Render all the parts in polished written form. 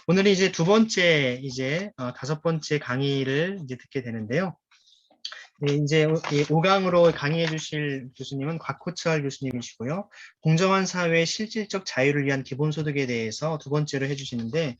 오늘은 이제 두 번째, 다섯 번째 강의를 이제 듣게 되는데요. 네, 이제 5강으로 강의해 주실 교수님은 곽호철 교수님이시고요. 공정한 사회의 실질적 자유를 위한 기본소득에 대해서 두 번째로 해주시는데,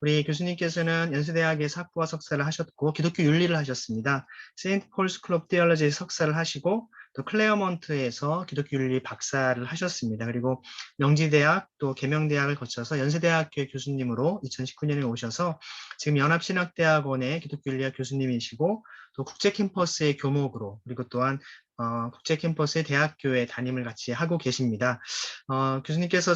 우리 교수님께서는 연세대학에서 학부와 석사를 하셨고, 기독교 윤리를 하셨습니다. 세인트 폴 스쿨 오브 테올로지에서 석사를 하시고, 또 클레어먼트에서 기독교 윤리 박사를 하셨습니다. 그리고 명지대학 또 계명대학을 거쳐서 연세대학교 교수님으로 2019년에 오셔서 지금 연합신학대학원의 기독교 윤리학 교수님이시고, 또 국제 캠퍼스의 교목으로, 그리고 또한 국제 캠퍼스의 대학교에 담임을 같이 하고 계십니다. 교수님께서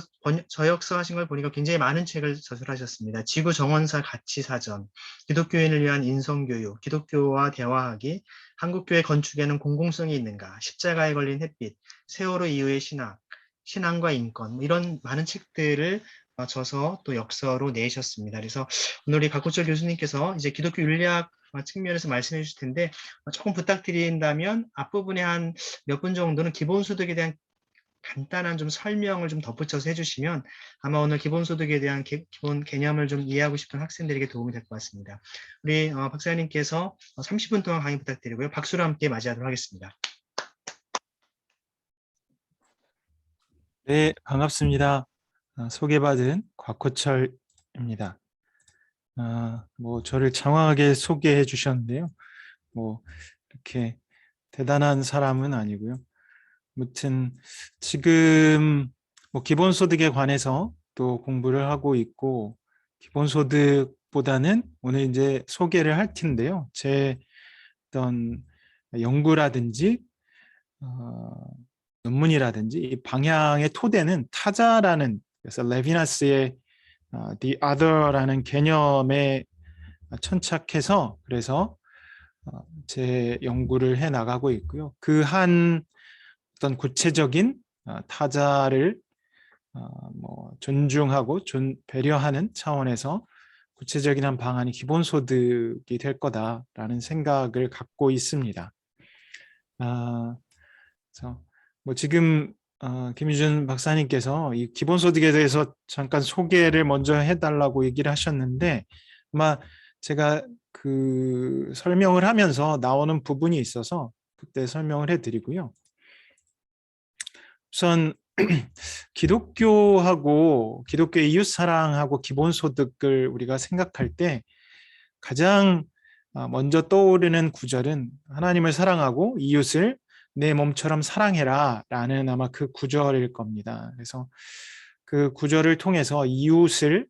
저역서 하신 걸 보니까 굉장히 많은 책을 저술하셨습니다. 지구 정원사 가치 사전, 기독교인을 위한 인성교육, 기독교와 대화하기, 한국교회 건축에는 공공성이 있는가, 십자가에 걸린 햇빛, 세월호 이후의 신학, 신앙과 인권, 이런 많은 책들을 저서 또 역서로 내셨습니다. 그래서 오늘 우리 박호철 교수님께서 이제 기독교 윤리학 측면에서 말씀해 주실 텐데, 조금 부탁드린다면 앞부분에 한 몇 분 정도는 기본소득에 대한 간단한 좀 설명을 좀 덧붙여서 해주시면 아마 오늘 기본소득에 대한 기본 개념을 좀 이해하고 싶은 학생들에게 도움이 될 것 같습니다. 우리 박사님께서 30분 동안 강의 부탁드리고요. 박수로 함께 맞이하도록 하겠습니다. 네, 반갑습니다. 소개받은 곽호철입니다. 저를 장황하게 소개해 주셨는데요. 이렇게 대단한 사람은 아니고요. 아무튼 지금 기본소득에 관해서 또 공부를 하고 있고, 기본소득보다는 오늘 이제 소개를 할 텐데요. 제 어떤 연구라든지 논문이라든지 이 방향의 토대는 타자라는, 그래서 레비나스의 the other라는 개념에 천착해서 그래서 제 연구를 해 나가고 있고요. 그 한 어떤 구체적인 타자를 존중하고 배려하는 차원에서 구체적인 한 방안이 기본소득이 될 거다라는 생각을 갖고 있습니다. 그래서 지금 김유준 박사님께서 이 기본소득에 대해서 잠깐 소개를 먼저 해달라고 얘기를 하셨는데, 아마 제가 그 설명을 하면서 나오는 부분이 있어서 그때 설명을 해드리고요. 우선 기독교하고 기독교의 이웃사랑하고 기본소득을 우리가 생각할 때 가장 먼저 떠오르는 구절은 하나님을 사랑하고 이웃을 내 몸처럼 사랑해라 라는 아마 그 구절일 겁니다. 그래서 그 구절을 통해서 이웃을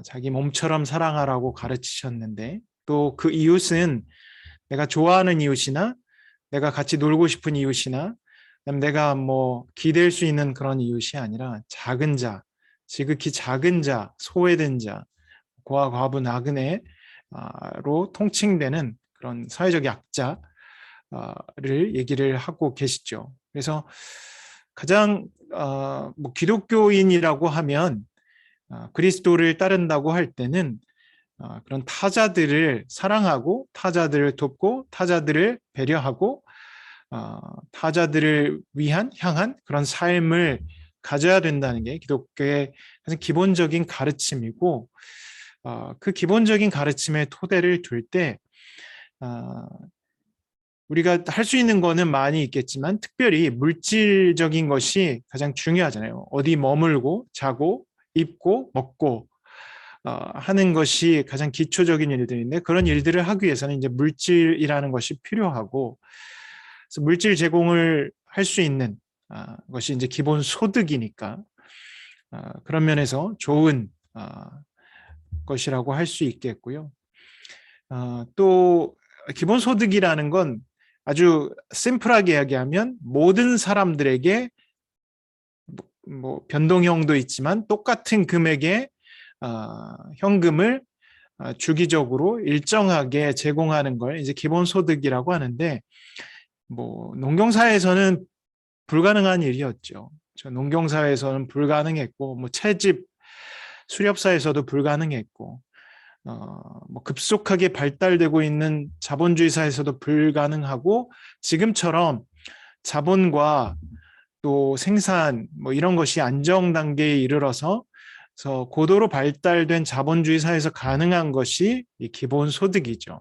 자기 몸처럼 사랑하라고 가르치셨는데, 또 그 이웃은 내가 좋아하는 이웃이나 내가 같이 놀고 싶은 이웃이나 내가 기댈 수 있는 그런 이웃이 아니라 작은 자, 지극히 작은 자, 소외된 자, 고아 과부 나그네로 통칭되는 그런 사회적 약자를 얘기를 하고 계시죠. 그래서 가장 기독교인이라고 하면 그리스도를 따른다고 할 때는 그런 타자들을 사랑하고 가자들을 돕고 타자들을 배려하고 타자들을 향한 그런 삶을 가져야 된다는 게 기독교의 가장 기본적인 가르침이고, 그 기본적인 가르침의 토대를 둘 때 우리가 할 수 있는 거는 많이 있겠지만 특별히 물질적인 것이 가장 중요하잖아요. 어디 머물고 자고 입고 먹고 하는 것이 가장 기초적인 일들인데, 그런 일들을 하기 위해서는 이제 물질이라는 것이 필요하고, 그래서 물질 제공을 할 수 있는 것이 이제 기본 소득이니까 그런 면에서 좋은 것이라고 할 수 있겠고요. 또 기본 소득이라는 건 아주 심플하게 이야기하면 모든 사람들에게 변동형도 있지만 똑같은 금액의 현금을 주기적으로 일정하게 제공하는 걸 이제 기본 소득이라고 하는데, 농경사회에서는 불가능한 일이었죠. 농경사회에서는 불가능했고, 채집 수렵사에서도 불가능했고, 급속하게 발달되고 있는 자본주의 사회에서도 불가능하고, 지금처럼 자본과 또 생산 이런 것이 안정 단계에 이르러서 그래서 고도로 발달된 자본주의 사회에서 가능한 것이 이 기본소득이죠.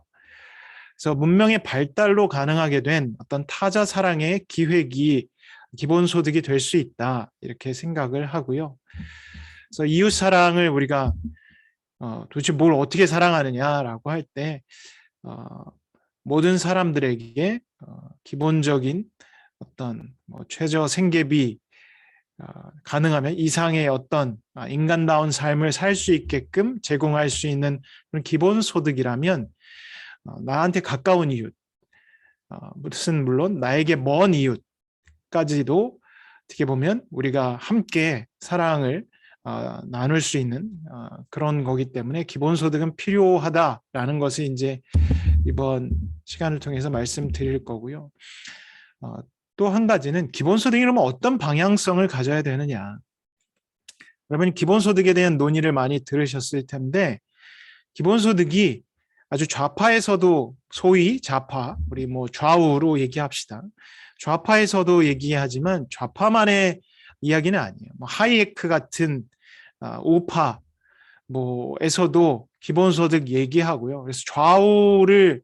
그래서 문명의 발달로 가능하게 된 어떤 타자 사랑의 기획이 기본소득이 될 수 있다 이렇게 생각을 하고요. 그래서 이웃 사랑을 우리가 도대체 뭘 어떻게 사랑하느냐라고 할 때 모든 사람들에게 기본적인 어떤 최저 생계비 가능하면 이상의 어떤 인간다운 삶을 살 수 있게끔 제공할 수 있는 그런 기본소득이라면 나한테 가까운 이웃, 물론 나에게 먼 이웃까지도 어떻게 보면 우리가 함께 사랑을 나눌 수 있는 그런 거기 때문에 기본소득은 필요하다라는 것을 이제 이번 시간을 통해서 말씀드릴 거고요. 또 한 가지는 기본소득이라면 어떤 방향성을 가져야 되느냐. 여러분이 기본소득에 대한 논의를 많이 들으셨을 텐데 기본소득이 아주 좌파에서도 소위 좌파, 우리 뭐 좌우로 얘기합시다. 좌파에서도 얘기하지만 좌파만의 이야기는 아니에요. 뭐 하이에크 같은 우파 뭐에서도 기본소득 얘기하고요. 그래서 좌우를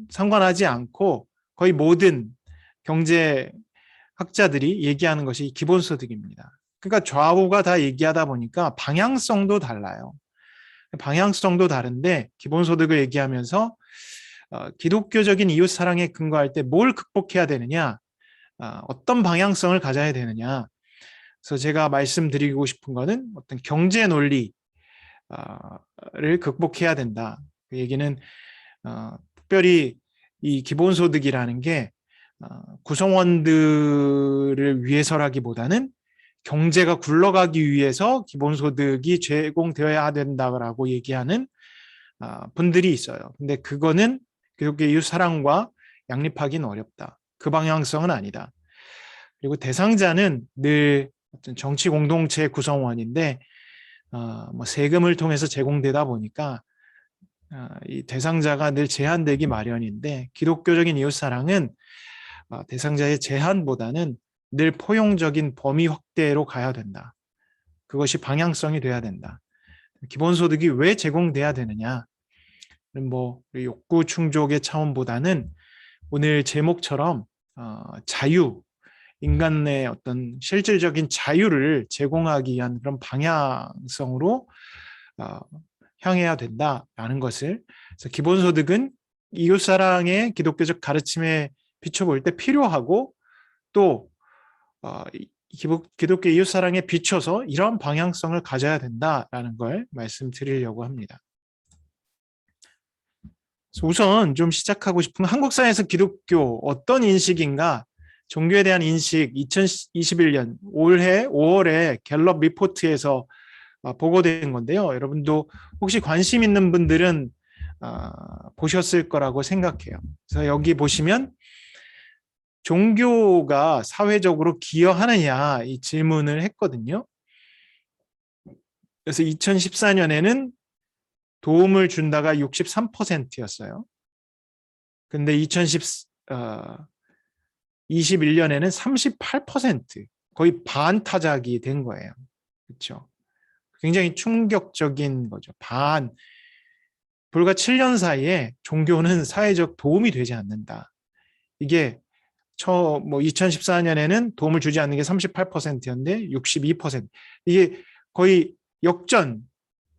상관하지 않고 거의 모든 경제학자들이 얘기하는 것이 기본소득입니다. 그러니까 좌우가 다 얘기하다 보니까 방향성도 달라요. 방향성도 다른데 기본소득을 얘기하면서 기독교적인 이웃사랑에 근거할 때 뭘 극복해야 되느냐, 어떤 방향성을 가져야 되느냐. 그래서 제가 말씀드리고 싶은 거는 어떤 경제 논리를 극복해야 된다. 그 얘기는 특별히 이 기본소득이라는 게 구성원들을 위해서라기보다는 경제가 굴러가기 위해서 기본소득이 제공되어야 된다고 얘기하는 분들이 있어요. 근데 그거는 기독교 이웃 사랑과 양립하기는 어렵다. 그 방향성은 아니다. 그리고 대상자는 늘 어떤 정치 공동체 구성원인데 뭐 세금을 통해서 제공되다 보니까 이 대상자가 늘 제한되기 마련인데 기독교적인 이웃 사랑은 대상자의 제한보다는 늘 포용적인 범위 확대로 가야 된다. 그것이 방향성이 돼야 된다. 기본소득이 왜 제공돼야 되느냐? 뭐 욕구 충족의 차원보다는 오늘 제목처럼 자유, 인간의 어떤 실질적인 자유를 제공하기 위한 그런 방향성으로 향해야 된다라는 것을. 그래서 기본소득은 이웃사랑의 기독교적 가르침에 비춰볼 때 필요하고 또 기독교 이웃사랑에 비춰서 이런 방향성을 가져야 된다라는 걸 말씀드리려고 합니다. 우선 좀 시작하고 싶은 한국 사회에서 기독교 어떤 인식인가, 종교에 대한 인식 2021년 올해 5월에 갤럽 리포트에서 보고된 건데요. 여러분도 혹시 관심 있는 분들은 보셨을 거라고 생각해요. 그래서 여기 보시면 종교가 사회적으로 기여하느냐 이 질문을 했거든요. 그래서 2014년에는 도움을 준다가 63%였어요. 근데 2021년에는 38%, 거의 반타작이 된 거예요. 그렇죠? 굉장히 충격적인 거죠. 불과 7년 사이에 종교는 사회적 도움이 되지 않는다. 이게 2014년에는 도움을 주지 않는 게 38%였는데 62%. 이게 거의 역전,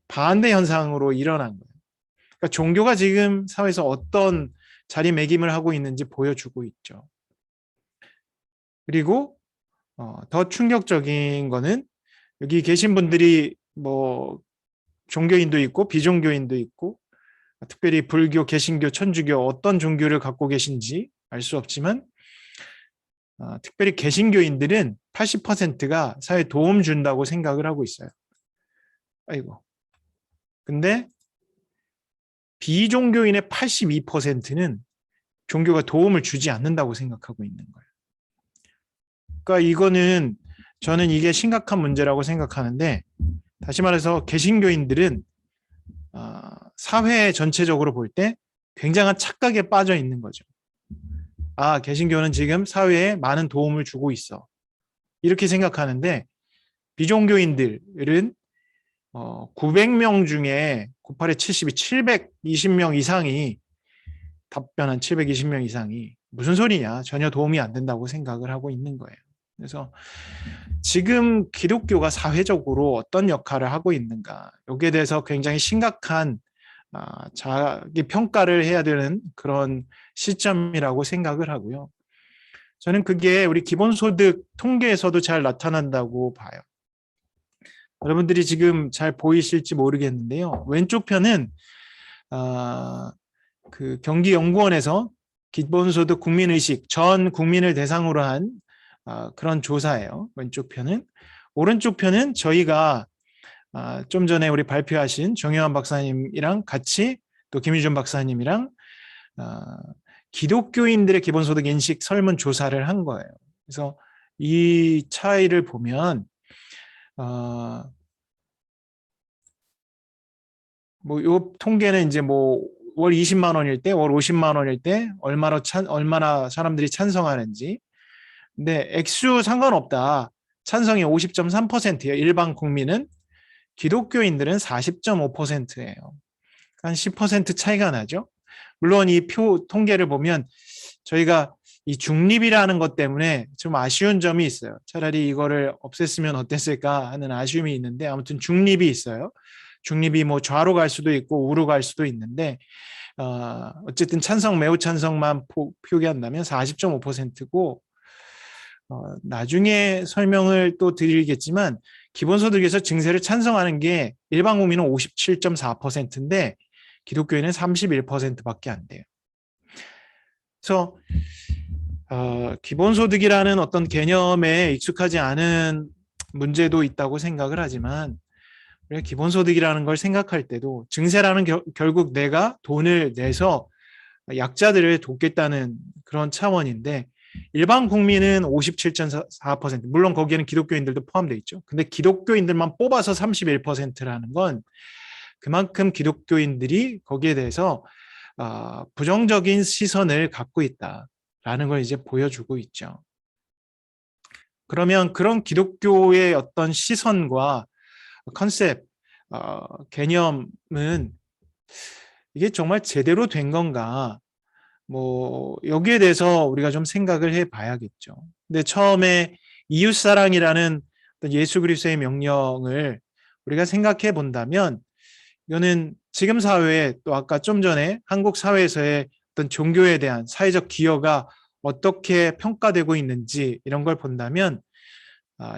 반대 현상으로 일어난 거예요. 그러니까 종교가 지금 사회에서 어떤 자리매김을 하고 있는지 보여주고 있죠. 그리고 더 충격적인 거는 여기 계신 분들이 뭐 종교인도 있고 비종교인도 있고 특별히 불교, 개신교, 천주교 어떤 종교를 갖고 계신지 알 수 없지만 특별히 개신교인들은 80%가 사회에 도움 준다고 생각을 하고 있어요. 아이고. 근데 비종교인의 82%는 종교가 도움을 주지 않는다고 생각하고 있는 거예요. 그러니까 이거는 저는 이게 심각한 문제라고 생각하는데, 다시 말해서 개신교인들은 사회 전체적으로 볼 때 굉장한 착각에 빠져 있는 거죠. 개신교는 지금 사회에 많은 도움을 주고 있어. 이렇게 생각하는데 비종교인들은 900명 중에 98에 70이 720명 이상이 답변한 720명 이상이 무슨 소리냐, 전혀 도움이 안 된다고 생각을 하고 있는 거예요. 그래서 지금 기독교가 사회적으로 어떤 역할을 하고 있는가, 여기에 대해서 굉장히 심각한 자기 평가를 해야 되는 그런 시점이라고 생각을 하고요. 저는 그게 우리 기본소득 통계에서도 잘 나타난다고 봐요. 여러분들이 지금 잘 보이실지 모르겠는데요. 왼쪽 편은 그 경기연구원에서 기본소득 국민의식 전 국민을 대상으로 한 그런 조사예요. 왼쪽 편은. 오른쪽 편은 저희가 좀 전에 우리 발표하신 정영환 박사님이랑 같이 또 김유준 박사님이랑 기독교인들의 기본소득 인식 설문조사를 한 거예요. 그래서 이 차이를 보면 뭐 요 통계는 이제 뭐 월 20만 원일 때, 월 50만 원일 때 얼마나 사람들이 찬성하는지. 근데 액수 상관없다. 찬성이 50.3%예요. 일반 국민은. 기독교인들은 40.5%예요. 한 10% 차이가 나죠. 물론 이 표 통계를 보면 저희가 이 중립이라는 것 때문에 좀 아쉬운 점이 있어요. 차라리 이거를 없앴으면 어땠을까 하는 아쉬움이 있는데, 아무튼 중립이 있어요. 중립이 뭐 좌로 갈 수도 있고 우로 갈 수도 있는데 어쨌든 매우 찬성만 표기한다면 40.5%고 나중에 설명을 또 드리겠지만 기본소득에서 증세를 찬성하는 게 일반 국민은 57.4%인데 기독교인은 31%밖에 안 돼요. 그래서 기본소득이라는 어떤 개념에 익숙하지 않은 문제도 있다고 생각을 하지만, 우리가 기본소득이라는 걸 생각할 때도 증세라는 결국 내가 돈을 내서 약자들을 돕겠다는 그런 차원인데, 일반 국민은 57.4%, 물론 거기에는 기독교인들도 포함되어 있죠. 근데 기독교인들만 뽑아서 31%라는 건 그만큼 기독교인들이 거기에 대해서 부정적인 시선을 갖고 있다라는 걸 이제 보여주고 있죠. 그러면 그런 기독교의 어떤 시선과 컨셉, 개념은 이게 정말 제대로 된 건가? 뭐 여기에 대해서 우리가 좀 생각을 해봐야겠죠. 근데 처음에 이웃사랑이라는 어떤 예수 그리스도의 명령을 우리가 생각해 본다면, 이거는 지금 사회에, 또 아까 좀 전에 한국 사회에서의 어떤 종교에 대한 사회적 기여가 어떻게 평가되고 있는지 이런 걸 본다면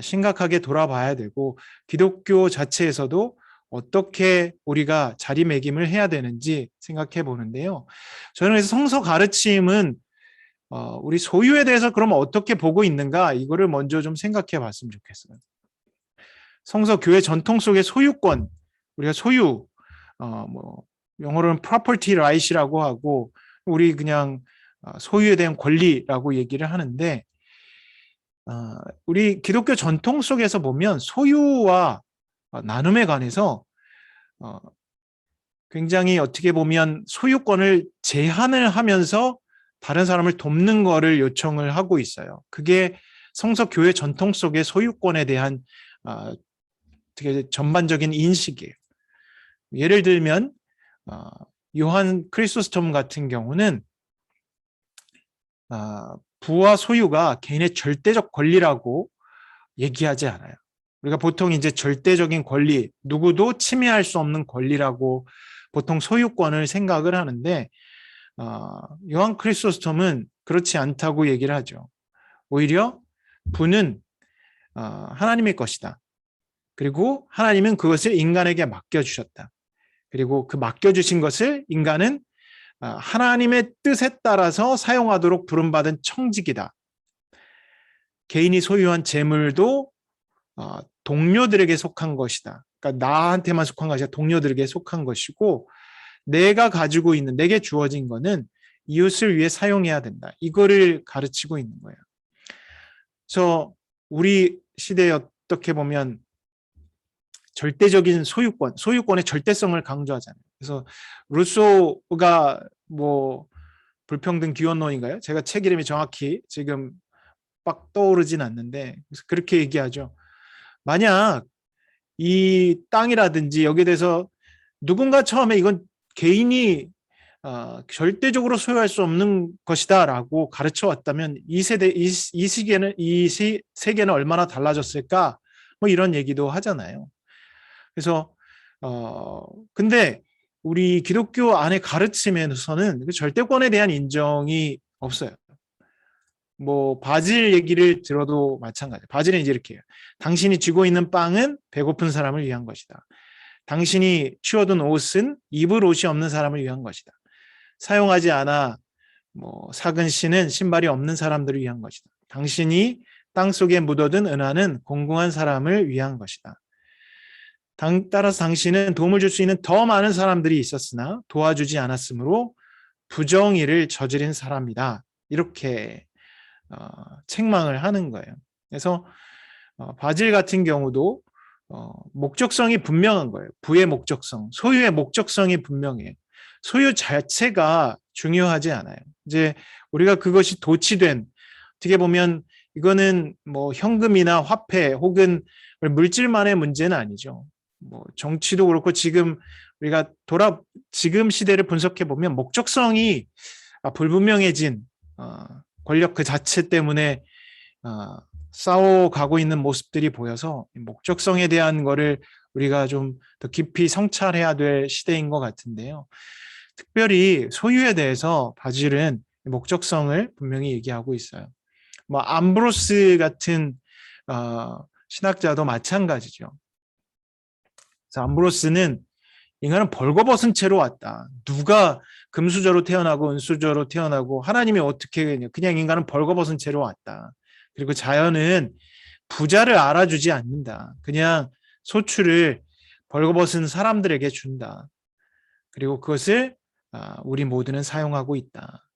심각하게 돌아봐야 되고, 기독교 자체에서도 어떻게 우리가 자리매김을 해야 되는지 생각해 보는데요. 저는 그래서 성서 가르침은 우리 소유에 대해서 그러면 어떻게 보고 있는가, 이거를 먼저 좀 생각해 봤으면 좋겠어요. 성서 교회 전통 속의 소유권, 우리가 소유, 뭐 영어로는 property right이라고 하고 우리 그냥 소유에 대한 권리라고 얘기를 하는데, 우리 기독교 전통 속에서 보면 소유와 나눔에 관해서 굉장히 어떻게 보면 소유권을 제한을 하면서 다른 사람을 돕는 거를 요청을 하고 있어요. 그게 성서 교회 전통 속의 소유권에 대한 되게 전반적인 인식이에요. 예를 들면 요한 크리소스톰 같은 경우는 부와 소유가 개인의 절대적 권리라고 얘기하지 않아요. 우리가 보통 이제 절대적인 권리, 누구도 침해할 수 없는 권리라고 보통 소유권을 생각을 하는데, 요한 크리소스톰은 그렇지 않다고 얘기를 하죠. 오히려 부는 하나님의 것이다. 그리고 하나님은 그것을 인간에게 맡겨주셨다. 그리고 그 맡겨주신 것을 인간은 하나님의 뜻에 따라서 사용하도록 부름받은 청직이다. 개인이 소유한 재물도 동료들에게 속한 것이다. 그러니까 나한테만 속한 것이 아니라 동료들에게 속한 것이고, 내가 가지고 있는, 내게 주어진 거는 이웃을 위해 사용해야 된다. 이거를 가르치고 있는 거예요. 그래서 우리 시대에 어떻게 보면 절대적인 소유권의 절대성을 강조하잖아요. 그래서 루소가 뭐 불평등 기원론인가요? 제가 책 이름이 정확히 지금 빡 떠오르진 않는데, 그래서 그렇게 얘기하죠. 만약 이 땅이라든지 여기에 대해서 누군가 처음에 이건 개인이 절대적으로 소유할 수 없는 것이다라고 가르쳐 왔다면 이 세대 이 시기에는 세계는 얼마나 달라졌을까? 뭐 이런 얘기도 하잖아요. 그래서 근데 우리 기독교 안의 가르침에서는 그 절대권에 대한 인정이 없어요. 뭐 바질 얘기를 들어도 마찬가지예요. 바질은 이제 이렇게 해요. 당신이 쥐고 있는 빵은 배고픈 사람을 위한 것이다. 당신이 치워둔 옷은 입을 옷이 없는 사람을 위한 것이다. 사용하지 않아 뭐 삭은 신은 신발이 없는 사람들을 위한 것이다. 당신이 땅속에 묻어둔 은하는 공공한 사람을 위한 것이다. 따라서 당신은 도움을 줄 수 있는 더 많은 사람들이 있었으나 도와주지 않았으므로 부정의를 저지른 사람이다. 이렇게 책망을 하는 거예요. 그래서 바질 같은 경우도 목적성이 분명한 거예요. 부의 목적성, 소유의 목적성이 분명해요. 소유 자체가 중요하지 않아요. 이제 우리가 그것이 도치된, 어떻게 보면 이거는 뭐 현금이나 화폐 혹은 물질만의 문제는 아니죠. 뭐 정치도 그렇고 지금 우리가 지금 시대를 분석해 보면 목적성이 불분명해진 권력 그 자체 때문에 싸워가고 있는 모습들이 보여서 목적성에 대한 거를 우리가 좀 더 깊이 성찰해야 될 시대인 것 같은데요. 특별히 소유에 대해서 바질은 목적성을 분명히 얘기하고 있어요. 뭐 암브로스 같은 신학자도 마찬가지죠. 그래서 암브로스는 인간은 벌거벗은 채로 왔다. 누가 금수저로 태어나고 은수저로 태어나고 하나님이 어떻게 그냥 인간은 벌거벗은 채로 왔다. 그리고 자연은 부자를 알아주지 않는다. 그냥 소출을 벌거벗은 사람들에게 준다. 그리고 그것을 우리 모두는 사용하고 있다.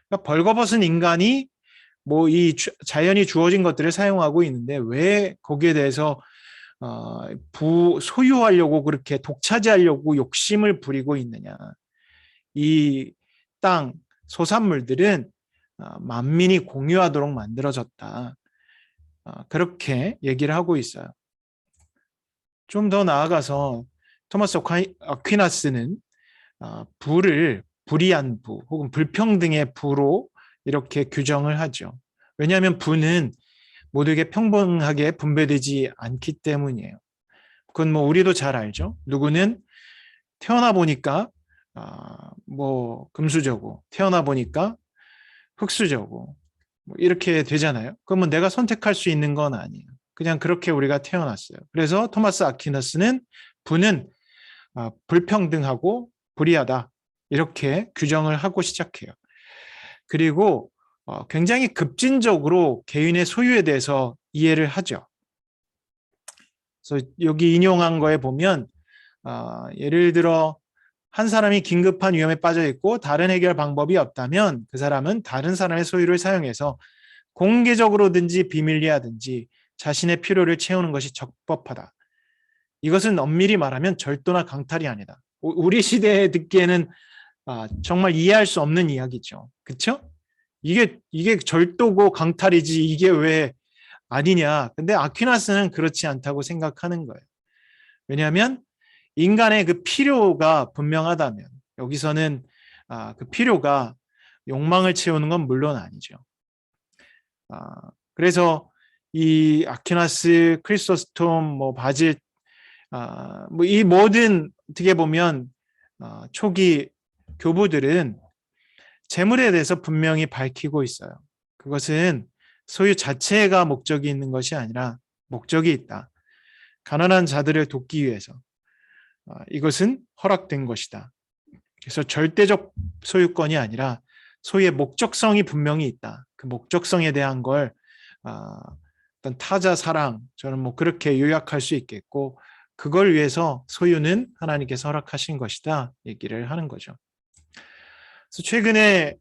그러니까 벌거벗은 인간이 뭐 이 자연이 주어진 것들을 사용하고 있는데 왜 거기에 대해서 소유하려고 그렇게 독차지하려고 욕심을 부리고 있느냐. 이 땅, 소산물들은 만민이 공유하도록 만들어졌다. 그렇게 얘기를 하고 있어요. 좀 더 나아가서 토마스 아퀴나스는 부를 불이한 부 혹은 불평등의 부로 이렇게 규정을 하죠. 왜냐하면 부는 모두에게 평등하게 분배되지 않기 때문이에요. 그건 뭐 우리도 잘 알죠. 누구는 태어나 보니까 뭐 금수저고 태어나 보니까 흙수저고 뭐 이렇게 되잖아요. 그러면 내가 선택할 수 있는 건 아니에요. 그냥 그렇게 우리가 태어났어요. 그래서 토마스 아퀴나스는 부는 불평등하고 불이하다 이렇게 규정을 하고 시작해요. 그리고 굉장히 급진적으로 개인의 소유에 대해서 이해를 하죠. 그래서 여기 인용한 거에 보면 예를 들어 한 사람이 긴급한 위험에 빠져 있고 다른 해결 방법이 없다면 그 사람은 다른 사람의 소유를 사용해서 공개적으로든지 비밀리하든지 자신의 필요를 채우는 것이 적법하다. 이것은 엄밀히 말하면 절도나 강탈이 아니다. 우리 시대에 듣기에는 정말 이해할 수 없는 이야기죠. 그렇죠? 이게 절도고 강탈이지 이게 왜 아니냐. 근데 아퀴나스는 그렇지 않다고 생각하는 거예요. 왜냐하면 인간의 그 필요가 분명하다면 여기서는 그 필요가 욕망을 채우는 건 물론 아니죠. 그래서 이 아퀴나스, 크리소스톰, 뭐 바질, 뭐 이 모든 어떻게 보면 초기 교부들은 재물에 대해서 분명히 밝히고 있어요. 그것은 소유 자체가 목적이 있는 것이 아니라 목적이 있다. 가난한 자들을 돕기 위해서 이것은 허락된 것이다. 그래서 절대적 소유권이 아니라 소유의 목적성이 분명히 있다. 그 목적성에 대한 걸 어떤 타자 사랑 저는 뭐 그렇게 요약할 수 있겠고 그걸 위해서 소유는 하나님께서 허락하신 것이다 얘기를 하는 거죠. 그래서 최근에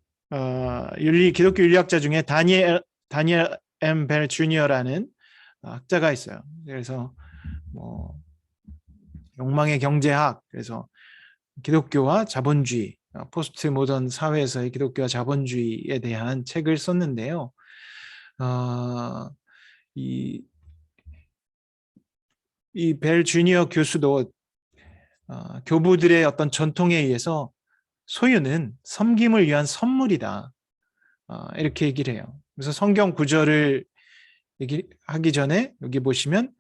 기독교 윤리학자 중에 다니엘 M. 벨 주니어라는 학자가 있어요. 그래서 뭐 욕망의 경제학, 그래서 기독교와 자본주의, 포스트 모던 사회에서의 기독교와 자본주의에 대한 책을 썼는데요. 이 벨 주니어 교수도 교부들의 어떤 전통에 의해서 소유는 섬김을 위한 선물이다. 이렇게 얘기를 해요. 그래서 성경 구절을 얘기하기 전에 여기 보시면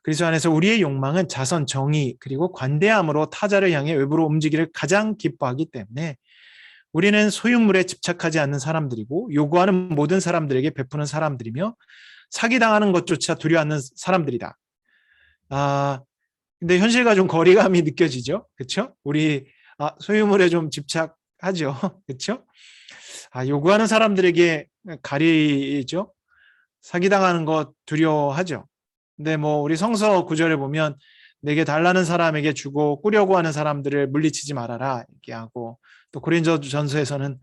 그리스도 안에서 우리의 욕망은 자선, 정의 그리고 관대함으로 타자를 향해 외부로 움직이기를 가장 기뻐하기 때문에 우리는 소유물에 집착하지 않는 사람들이고 요구하는 모든 사람들에게 베푸는 사람들이며 사기당하는 것조차 두려워하는 사람들이다. 근데 현실과 좀 거리감이 느껴지죠. 그렇죠? 우리 소유물에 좀 집착하죠. 그렇죠? 요구하는 사람들에게 가리죠. 사기당하는 것 두려워하죠. 근데 뭐 우리 성서 구절에 보면 내게 달라는 사람에게 주고 꾸려고 하는 사람들을 물리치지 말아라 얘기하고, 또 고린도전서에서는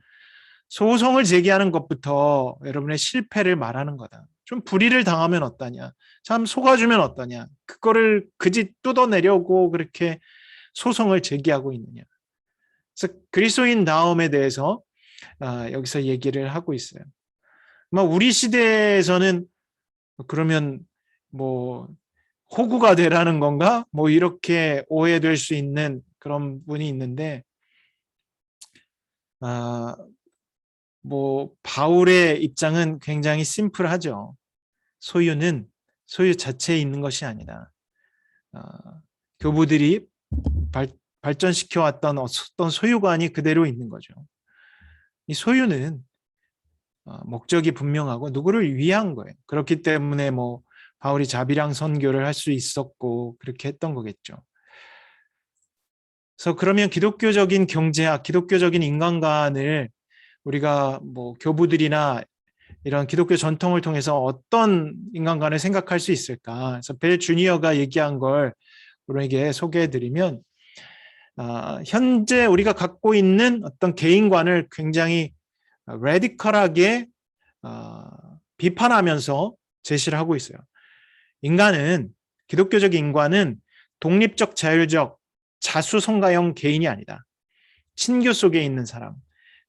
소송을 제기하는 것부터 여러분의 실패를 말하는 거다. 좀 불의를 당하면 어떠냐, 참 속아주면 어떠냐, 그거를 그지 뜯어내려고 그렇게 소송을 제기하고 있느냐. 그래서 그리스도인 다움에 대해서 여기서 얘기를 하고 있어요. 우리 시대에서는 그러면 뭐 호구가 되라는 건가? 뭐 이렇게 오해될 수 있는 그런 분이 있는데, 뭐 바울의 입장은 굉장히 심플하죠. 소유는 소유 자체에 있는 것이 아니다. 교부들이 발전시켜 왔던 어떤 소유관이 그대로 있는 거죠. 이 소유는 목적이 분명하고 누구를 위한 거예요. 그렇기 때문에 뭐 바울이 자비랑 선교를 할 수 있었고 그렇게 했던 거겠죠. 그래서 그러면 기독교적인 경제학, 기독교적인 인간관을 우리가 뭐 교부들이나 이런 기독교 전통을 통해서 어떤 인간관을 생각할 수 있을까? 그래서 벨 주니어가 얘기한 걸 우리에게 소개해드리면, 현재 우리가 갖고 있는 어떤 개인관을 굉장히 레디컬하게 비판하면서 제시를 하고 있어요. 기독교적 인간은 독립적, 자율적, 자수성가형 개인이 아니다. 친교 속에 있는 사람,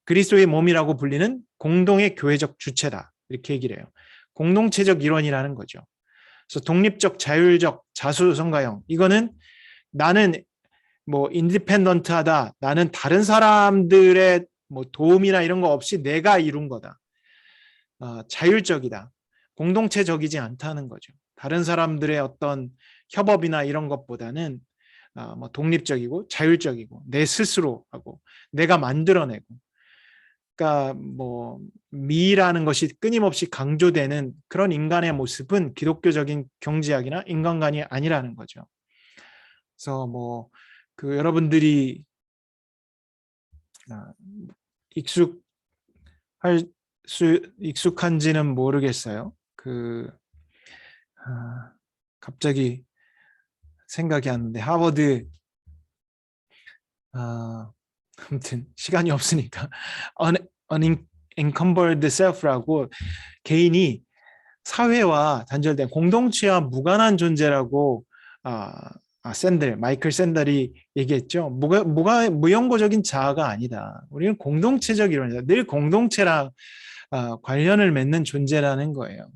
그리스도의 몸이라고 불리는 공동의 교회적 주체다. 이렇게 얘기를 해요. 공동체적 일원이라는 거죠. 그래서 독립적, 자율적, 자수성가형, 이거는 나는 뭐 인디펜던트하다, 나는 다른 사람들의 뭐 도움이나 이런 거 없이 내가 이룬 거다. 자율적이다. 공동체적이지 않다는 거죠. 다른 사람들의 어떤 협업이나 이런 것보다는 뭐 독립적이고 자율적이고 내 스스로 하고 내가 만들어내고, 그러니까 뭐 미라는 것이 끊임없이 강조되는 그런 인간의 모습은 기독교적인 경제학이나 인간관이 아니라는 거죠. 그래서 뭐 여러분들이 익숙한지는 모르겠어요. 갑자기 생각이 안 나는데 하버드 아무튼 시간이 없으니까 unencumbered self라고 개인이 사회와 단절된 공동체와 무관한 존재라고 마이클 샌들이 얘기했죠. 무용고적인 자아가 아니다. 우리는 공동체적 이론이다. 늘 공동체랑 관련을 맺는 존재라는 거예요.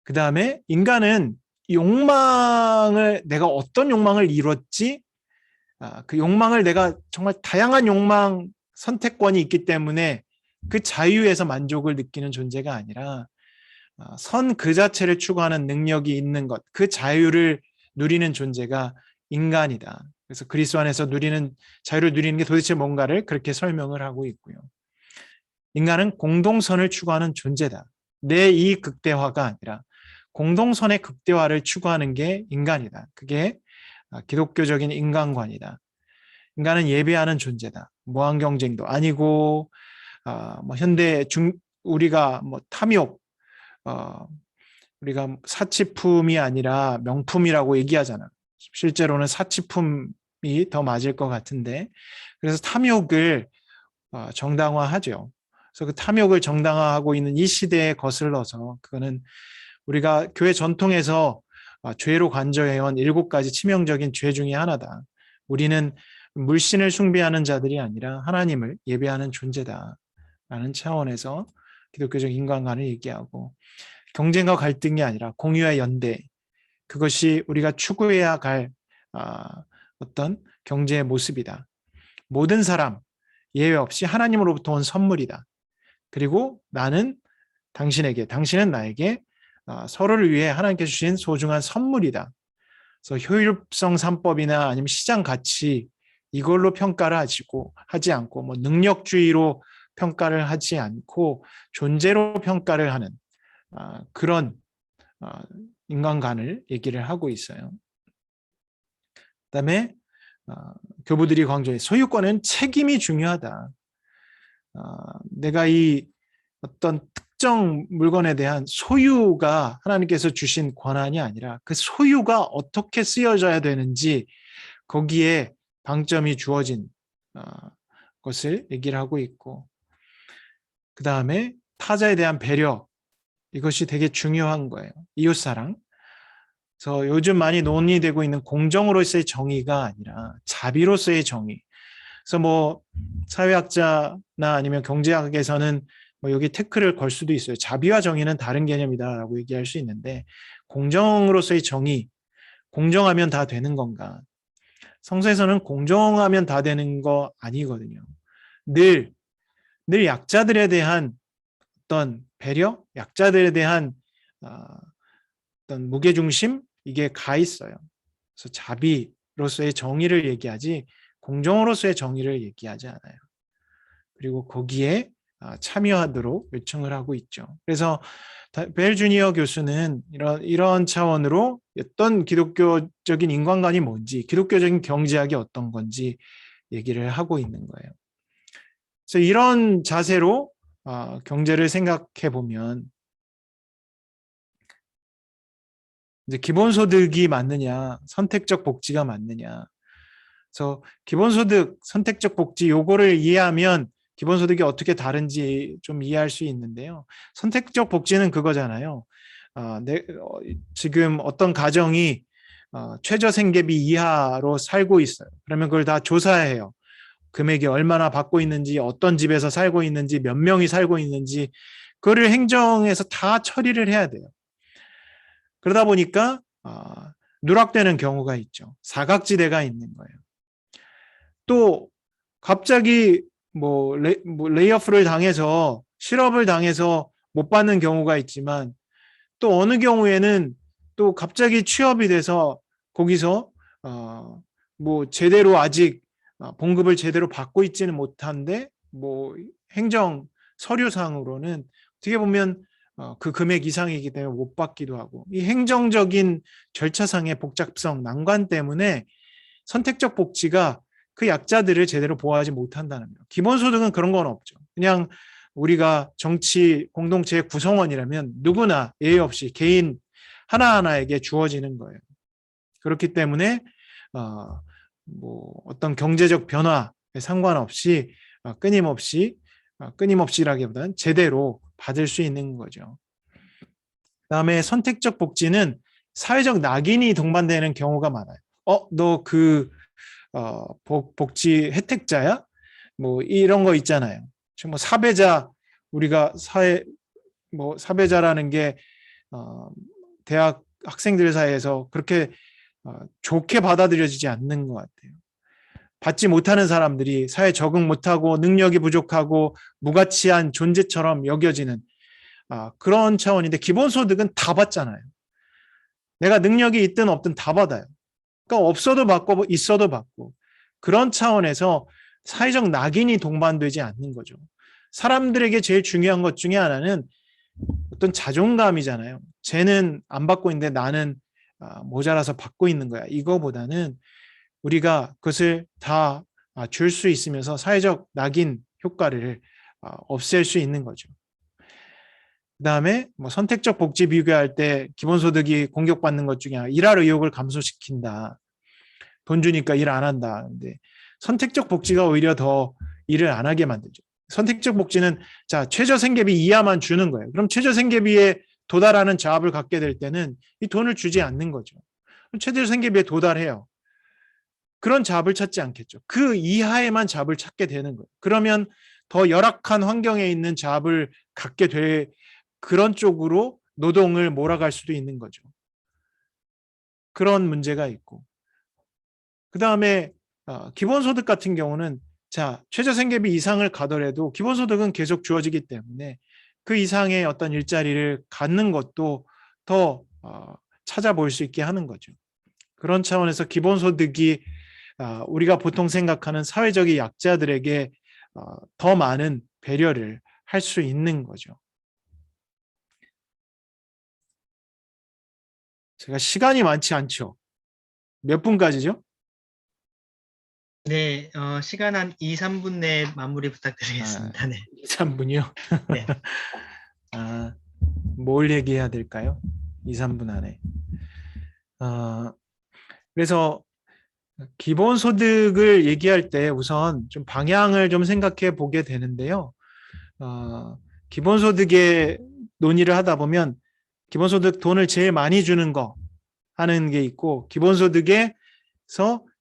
그 다음에 인간은 내가 어떤 욕망을 이뤘지? 그 욕망을 내가 정말 다양한 욕망 선택권이 있기 때문에 그 자유에서 만족을 느끼는 존재가 아니라 선 그 자체를 추구하는 능력이 있는 것, 그 자유를 누리는 존재가 인간이다. 그래서 그리스도 안에서 자유를 누리는 게 도대체 뭔가를 그렇게 설명을 하고 있고요. 인간은 공동선을 추구하는 존재다. 내 이익 극대화가 아니라 공동선의 극대화를 추구하는 게 인간이다. 그게 기독교적인 인간관이다. 인간은 예배하는 존재다. 무한 경쟁도 아니고 뭐 우리가 뭐 탐욕, 우리가 사치품이 아니라 명품이라고 얘기하잖아. 실제로는 사치품이 더 맞을 것 같은데, 그래서 탐욕을 정당화하죠. 그래서 그 탐욕을 정당화하고 있는 이 시대에 거슬러서 그거는 우리가 교회 전통에서 죄로 간주해온 7가지 치명적인 죄 중에 하나다. 우리는 물신을 숭배하는 자들이 아니라 하나님을 예배하는 존재다라는 차원에서 기독교적 인간관을 얘기하고, 경쟁과 갈등이 아니라 공유와 연대, 그것이 우리가 추구해야 갈 어떤 경제의 모습이다. 모든 사람 예외 없이 하나님으로부터 온 선물이다. 그리고 나는 당신에게, 당신은 나에게 서로를 위해 하나님께서 주신 소중한 선물이다. 그래서 효율성 3법이나 아니면 시장 가치 이걸로 평가를 하지 않고 뭐 능력주의로 평가를 하지 않고 존재로 평가를 하는 그런 인간관을 얘기를 하고 있어요. 그다음에 교부들이 강조해 소유권은 책임이 중요하다. 내가 이 어떤 특정 물건에 대한 소유가 하나님께서 주신 권한이 아니라 그 소유가 어떻게 쓰여져야 되는지 거기에 방점이 주어진 것을 얘기를 하고 있고, 그 다음에 타자에 대한 배려, 이것이 되게 중요한 거예요. 이웃사랑. 그래서 요즘 많이 논의되고 있는 공정으로서의 정의가 아니라 자비로서의 정의. 그래서 뭐 사회학자나 아니면 경제학에서는 뭐 여기 태클을 걸 수도 있어요. 자비와 정의는 다른 개념이다라고 얘기할 수 있는데, 공정으로서의 정의, 공정하면 다 되는 건가? 성서에서는 공정하면 다 되는 거 아니거든요. 늘 약자들에 대한 어떤 배려, 약자들에 대한 어떤 무게중심, 이게 가 있어요. 그래서 자비로서의 정의를 얘기하지 공정으로서의 정의를 얘기하지 않아요. 그리고 거기에 참여하도록 요청을 하고 있죠. 그래서 벨 주니어 교수는 이런 차원으로 어떤 기독교적인 인간관이 뭔지, 기독교적인 경제학이 어떤 건지 얘기를 하고 있는 거예요. 그래서 이런 자세로 경제를 생각해 보면 이제 기본소득이 맞느냐, 선택적 복지가 맞느냐. 그래서 기본소득, 선택적 복지 요거를 이해하면 기본소득이 어떻게 다른지 좀 이해할 수 있는데요. 선택적 복지는 그거잖아요. 지금 어떤 가정이 최저생계비 이하로 살고 있어요. 그러면 그걸 다 조사해요. 금액이 얼마나 받고 있는지, 어떤 집에서 살고 있는지, 몇 명이 살고 있는지, 그거를 행정에서 다 처리를 해야 돼요. 그러다 보니까 누락되는 경우가 있죠. 사각지대가 있는 거예요. 또 갑자기 레이오프를 당해서 실업을 당해서 못 받는 경우가 있지만, 또 어느 경우에는 또 갑자기 취업이 돼서 거기서 제대로 아직 봉급을 제대로 받고 있지는 못한데 행정 서류상으로는 어떻게 보면 그 금액 이상이기 때문에 못 받기도 하고, 이 행정적인 절차상의 복잡성, 난관 때문에 선택적 복지가 그 약자들을 제대로 보호하지 못한다는 거예요. 기본소득은 그런 건 없죠. 그냥 우리가 정치 공동체의 구성원이라면 누구나 예외 없이 개인 하나하나에게 주어지는 거예요. 그렇기 때문에 어떤 경제적 변화에 상관없이 끊임없이라기보다는 제대로 받을 수 있는 거죠. 그다음에 선택적 복지는 사회적 낙인이 동반되는 경우가 많아요. 너 복지 혜택자야? 이런 거 있잖아요. 지금 사배자, 우리가 사배자라는 게 대학 학생들 사이에서 그렇게 좋게 받아들여지지 않는 것 같아요. 받지 못하는 사람들이 사회에 적응 못하고 능력이 부족하고 무가치한 존재처럼 여겨지는 그런 차원인데, 기본소득은 다 받잖아요. 내가 능력이 있든 없든 다 받아요. 그러니까 없어도 받고 있어도 받고, 그런 차원에서 사회적 낙인이 동반되지 않는 거죠. 사람들에게 제일 중요한 것 중에 하나는 어떤 자존감이잖아요. 쟤는 안 받고 있는데 나는 모자라서 받고 있는 거야. 이거보다는 우리가 그것을 다 줄 수 있으면서 사회적 낙인 효과를 없앨 수 있는 거죠. 그다음에 선택적 복지 비교할 때 기본소득이 공격받는 것 중에 하나, 일할 의욕을 감소시킨다. 돈 주니까 일 안 한다. 근데 선택적 복지가 오히려 더 일을 안 하게 만들죠. 선택적 복지는 최저생계비 이하만 주는 거예요. 그럼 최저생계비에 도달하는 자업을 갖게 될 때는 이 돈을 주지 않는 거죠. 최저생계비에 도달해요. 그런 자업을 찾지 않겠죠. 그 이하에만 자업을 찾게 되는 거예요. 그러면 더 열악한 환경에 있는 자업을 갖게 될 그런 쪽으로 노동을 몰아갈 수도 있는 거죠. 그런 문제가 있고, 그 다음에 기본소득 같은 경우는 자, 최저생계비 이상을 가더라도 기본소득은 계속 주어지기 때문에 그 이상의 어떤 일자리를 갖는 것도 더 찾아볼 수 있게 하는 거죠. 그런 차원에서 기본소득이 우리가 보통 생각하는 사회적인 약자들에게 더 많은 배려를 할 수 있는 거죠. 제가 시간이 많지 않죠. 몇 분까지죠? 네, 시간 한 2, 3분 내에 마무리 아, 부탁드리겠습니다. 네. 3분이요? 네. 뭘 얘기해야 될까요? 2, 3분 안에. 그래서 기본소득을 얘기할 때 우선 좀 방향을 좀 생각해 보게 되는데요. 기본소득의 논의를 하다 보면 기본소득 돈을 제일 많이 주는 거 하는 게 있고, 기본소득에서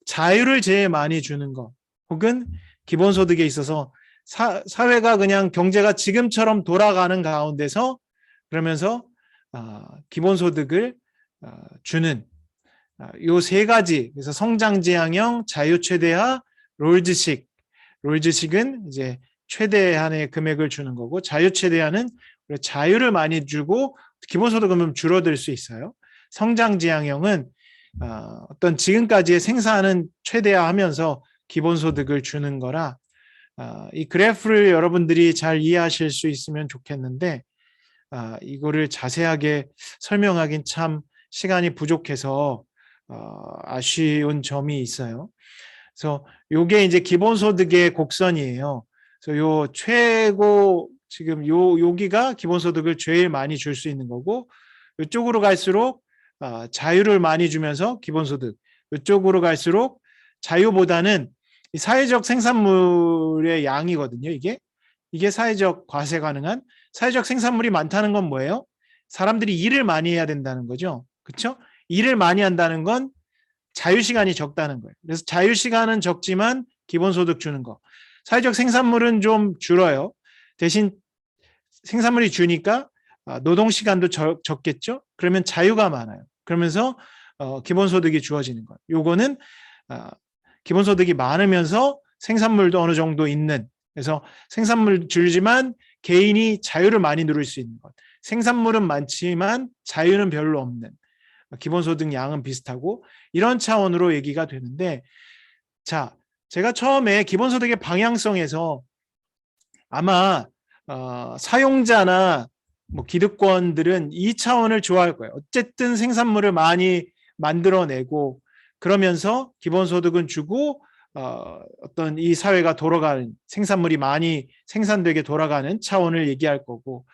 자유를 제일 많이 주는 거, 혹은 기본소득에 있어서 사회가 그냥 경제가 지금처럼 돌아가는 가운데서 그러면서 기본소득을 주는 요 세 가지, 그래서 성장지향형, 자유최대화, 롤즈식. 롤즈식은 이제 최대한의 금액을 주는 거고, 자유최대화는 자유를 많이 주고 기본소득은 줄어들 수 있어요. 성장지향형은 어떤 지금까지의 생산은 최대화하면서 기본소득을 주는 거라, 이 그래프를 여러분들이 잘 이해하실 수 있으면 좋겠는데, 이거를 자세하게 설명하긴 참 시간이 부족해서 아쉬운 점이 있어요. 그래서 요게 이제 기본소득의 곡선이에요. 그래서 요 최고 지금 여기가 기본소득을 제일 많이 줄 수 있는 거고, 이쪽으로 갈수록 자유를 많이 주면서 기본소득, 이쪽으로 갈수록 자유보다는 사회적 생산물의 양이거든요. 이게 사회적 과세 가능한, 사회적 생산물이 많다는 건 뭐예요? 사람들이 일을 많이 해야 된다는 거죠. 그렇죠? 일을 많이 한다는 건 자유시간이 적다는 거예요. 그래서 자유시간은 적지만 기본소득 주는 거. 사회적 생산물은 좀 줄어요. 대신 생산물이 주니까 노동시간도 적겠죠. 그러면 자유가 많아요. 그러면서 기본소득이 주어지는 거예요. 요거는 기본소득이 많으면서 생산물도 어느 정도 있는, 그래서 생산물 줄지만 개인이 자유를 많이 누릴 수 있는 것. 생산물은 많지만 자유는 별로 없는, 기본소득 양은 비슷하고, 이런 차원으로 얘기가 되는데, 자, 제가 처음에 기본소득의 방향성에서 아마 사용자나 뭐 기득권들은 이 차원을 좋아할 거예요. 어쨌든 생산물을 많이 만들어내고 그러면서 기본소득은 주고 어떤 이 사회가 돌아가는, 생산물이 많이 생산되게 돌아가는 차원을 얘기할 거고,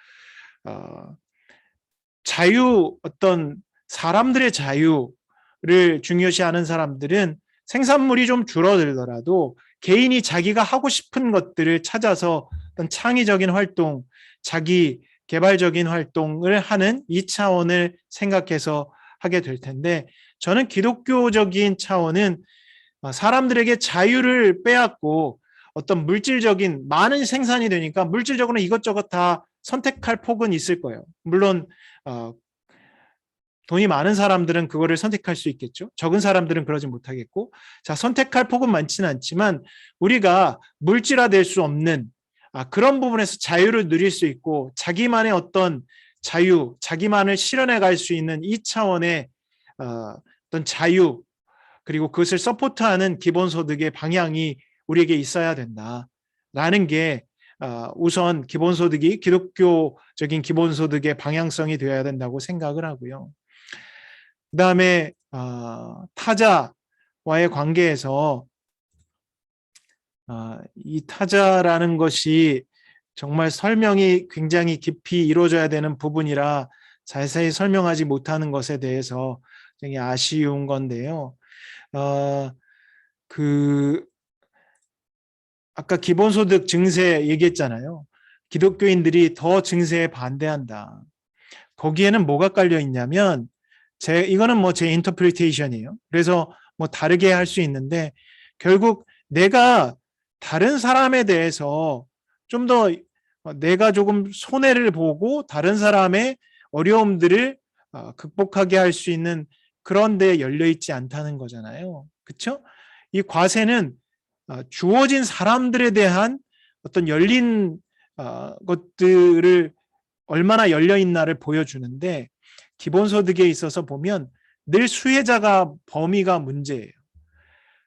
자유, 어떤 사람들의 자유를 중요시하는 사람들은 생산물이 좀 줄어들더라도 개인이 자기가 하고 싶은 것들을 찾아서 어떤 창의적인 활동, 자기 개발적인 활동을 하는 이 차원을 생각해서 하게 될 텐데, 저는 기독교적인 차원은 사람들에게 자유를 빼앗고 어떤 물질적인 많은 생산이 되니까 물질적으로 이것저것 다 선택할 폭은 있을 거예요. 물론 돈이 많은 사람들은 그거를 선택할 수 있겠죠. 적은 사람들은 그러지 못하겠고, 자, 선택할 폭은 많지는 않지만 우리가 물질화될 수 없는 그런 부분에서 자유를 누릴 수 있고, 자기만의 어떤 자유, 자기만을 실현해 갈 수 있는 이 차원의 어떤 자유, 그리고 그것을 서포트하는 기본소득의 방향이 우리에게 있어야 된다라는 게 우선 기본소득이 기독교적인 기본소득의 방향성이 되어야 된다고 생각을 하고요. 그 다음에 타자와의 관계에서 이 타자라는 것이 정말 설명이 굉장히 깊이 이루어져야 되는 부분이라 자세히 설명하지 못하는 것에 대해서 굉장히 아쉬운 건데요. 아까 기본소득 증세 얘기했잖아요. 기독교인들이 더 증세에 반대한다. 거기에는 뭐가 깔려 있냐면, 이거는 뭐 제 인터프리테이션이에요. 그래서 뭐 다르게 할 수 있는데, 결국 내가 다른 사람에 대해서 좀 더 내가 조금 손해를 보고 다른 사람의 어려움들을 극복하게 할 수 있는 그런데 열려 있지 않다는 거잖아요. 그렇죠? 이 과세는 주어진 사람들에 대한 어떤 열린 것들을 얼마나 열려 있나를 보여주는데, 기본소득에 있어서 보면 늘 수혜자가 범위가 문제예요.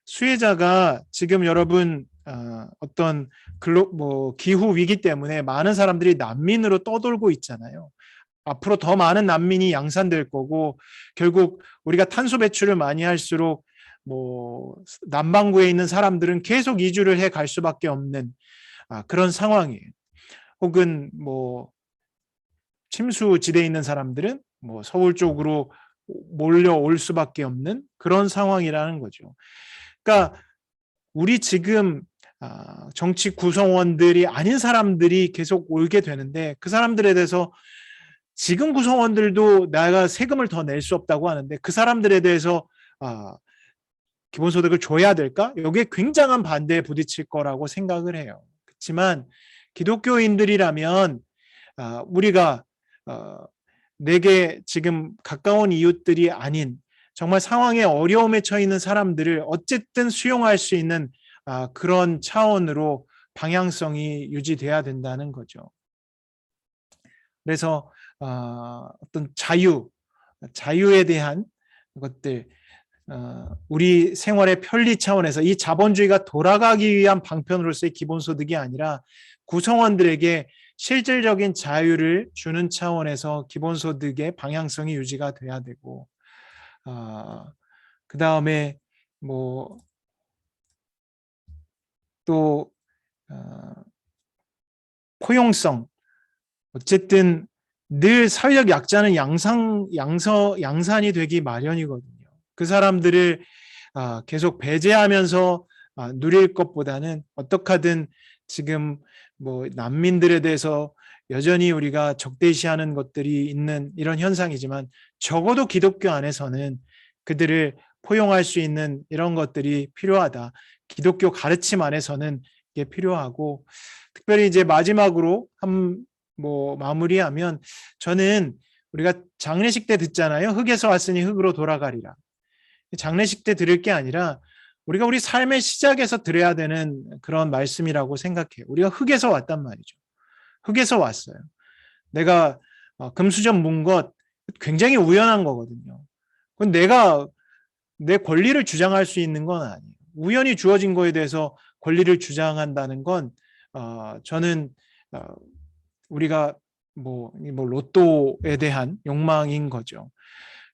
수혜자가 지금 여러분 어떤 기후 위기 때문에 많은 사람들이 난민으로 떠돌고 있잖아요. 앞으로 더 많은 난민이 양산될 거고, 결국 우리가 탄소 배출을 많이 할수록 남반구에 있는 사람들은 계속 이주를 해 갈 수밖에 없는 그런 상황이에요. 혹은 침수지대에 있는 사람들은 서울 쪽으로 몰려올 수밖에 없는 그런 상황이라는 거죠. 그러니까 우리 지금 정치 구성원들이 아닌 사람들이 계속 올게 되는데, 그 사람들에 대해서 지금 구성원들도 내가 세금을 더 낼 수 없다고 하는데 그 사람들에 대해서 기본소득을 줘야 될까? 여기에 굉장한 반대에 부딪힐 거라고 생각을 해요. 그렇지만 기독교인들이라면 우리가 내게 지금 가까운 이웃들이 아닌 정말 상황에 어려움에 처해 있는 사람들을 어쨌든 수용할 수 있는 그런 차원으로 방향성이 유지돼야 된다는 거죠. 그래서 어떤 자유에 대한 것들, 우리 생활의 편리 차원에서 이 자본주의가 돌아가기 위한 방편으로서의 기본소득이 아니라 구성원들에게 실질적인 자유를 주는 차원에서 기본소득의 방향성이 유지가 돼야 되고, 그 다음에 또 포용성, 어쨌든 늘 사회적 약자는 양산이 되기 마련이거든요. 그 사람들을 계속 배제하면서 누릴 것보다는 어떻게 하든 지금 난민들에 대해서 여전히 우리가 적대시하는 것들이 있는 이런 현상이지만, 적어도 기독교 안에서는 그들을 포용할 수 있는 이런 것들이 필요하다. 기독교 가르침 안에서는 이게 필요하고, 특별히 이제 마지막으로 마무리하면, 저는 우리가 장례식 때 듣잖아요. 흙에서 왔으니 흙으로 돌아가리라. 장례식 때 들을 게 아니라 우리가 우리 삶의 시작에서 들어야 되는 그런 말씀이라고 생각해요. 우리가 흙에서 왔단 말이죠. 흙에서 왔어요. 내가 금수저 문 것 굉장히 우연한 거거든요. 그건 내가 내 권리를 주장할 수 있는 건 아니에요. 우연히 주어진 거에 대해서 권리를 주장한다는 건 저는 우리가 로또에 대한 욕망인 거죠.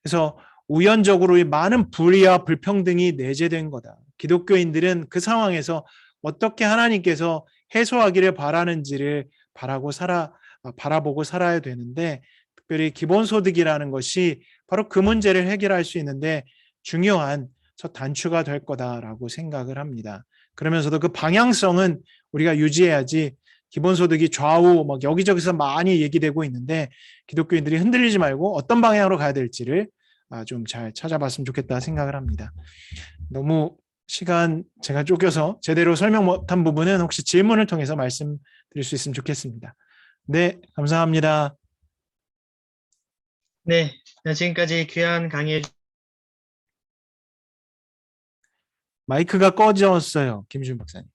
그래서 우연적으로 많은 불의와 불평등이 내재된 거다. 기독교인들은 그 상황에서 어떻게 하나님께서 해소하기를 바라는지를 바라보고 살아야 되는데, 특별히 기본소득이라는 것이 바로 그 문제를 해결할 수 있는데 중요한 첫 단추가 될 거다라고 생각을 합니다. 그러면서도 그 방향성은 우리가 유지해야지, 기본소득이 좌우 여기저기서 많이 얘기되고 있는데 기독교인들이 흔들리지 말고 어떤 방향으로 가야 될지를 좀 잘 찾아봤으면 좋겠다 생각을 합니다. 너무 시간 제가 쫓겨서 제대로 설명 못한 부분은 혹시 질문을 통해서 말씀드릴 수 있으면 좋겠습니다. 네, 감사합니다. 네, 지금까지 귀한 강의 마이크가 꺼졌어요, 김준 박사님.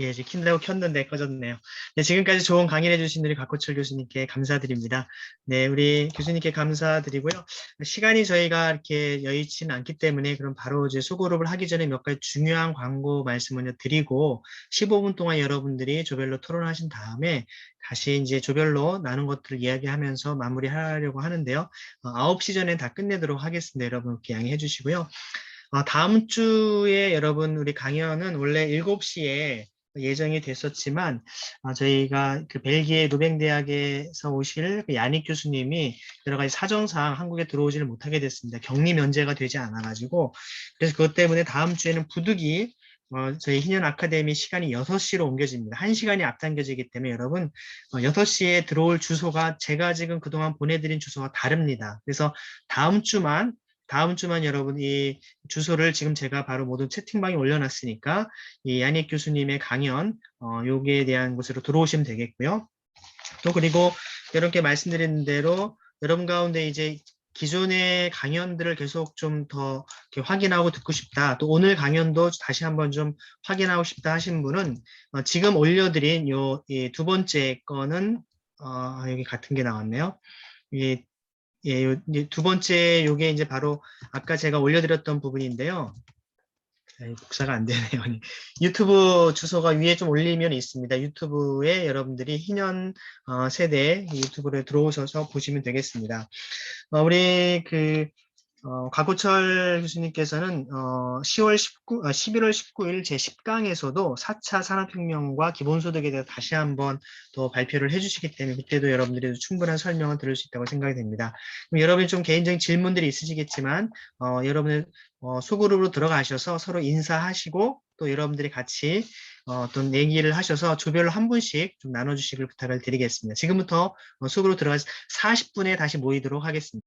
예, 지금 킨다고 켰는데 꺼졌네요. 네, 지금까지 좋은 강의를 해주신 우리 곽호철 교수님께 감사드립니다. 네, 우리 교수님께 감사드리고요. 시간이 저희가 이렇게 여의치는 않기 때문에 그럼 바로 이제 수고를 하기 전에 몇 가지 중요한 광고 말씀을 드리고 15분 동안 여러분들이 조별로 토론하신 다음에 다시 이제 조별로 나눈 것들을 이야기하면서 마무리하려고 하는데요. 9시 전에 다 끝내도록 하겠습니다. 여러분 이렇게 양해해 주시고요. 다음 주에 여러분 우리 강연은 원래 7시에 예정이 됐었지만 저희가 그 벨기에 루뱅대학에서 오실 그 야닉 교수님이 여러 가지 사정상 한국에 들어오지를 못하게 됐습니다. 격리 면제가 되지 않아가지고. 그래서 그것 때문에 다음 주에는 부득이 저희 희년 아카데미 시간이 6시로 옮겨집니다. 1시간이 앞당겨지기 때문에 여러분 6시에 들어올 주소가 제가 지금 그동안 보내드린 주소가 다릅니다. 그래서 다음 주만 여러분 이 주소를 지금 제가 바로 모든 채팅방에 올려놨으니까 이 야닉 교수님의 강연 여기에 대한 곳으로 들어오시면 되겠고요. 또 그리고 여러분께 말씀드린 대로 여러분 가운데 이제 기존의 강연들을 계속 좀 더 확인하고 듣고 싶다. 또 오늘 강연도 다시 한번 좀 확인하고 싶다 하신 분은 지금 올려드린 요 두 번째 거는 여기 같은 게 나왔네요. 이 이제 두 번째 요게 이제 바로 아까 제가 올려드렸던 부분인데요. 복사가 안 되네요. 유튜브 주소가 위에 좀 올리면 있습니다. 유튜브에 여러분들이 희년 세대 유튜브를 들어오셔서 보시면 되겠습니다. 우리 곽우철 교수님께서는 11월 19일 제10강에서도 4차 산업혁명과 기본소득에 대해서 다시 한번 더 발표를 해주시기 때문에 그때도 여러분들이 충분한 설명을 들을 수 있다고 생각이 됩니다. 그럼 여러분이 좀 개인적인 질문들이 있으시겠지만 여러분들 소그룹으로 들어가셔서 서로 인사하시고 또 여러분들이 같이 어떤 얘기를 하셔서 조별로 한 분씩 좀 나눠주시길 부탁을 드리겠습니다. 지금부터 소그룹으로 들어가서 40분에 다시 모이도록 하겠습니다.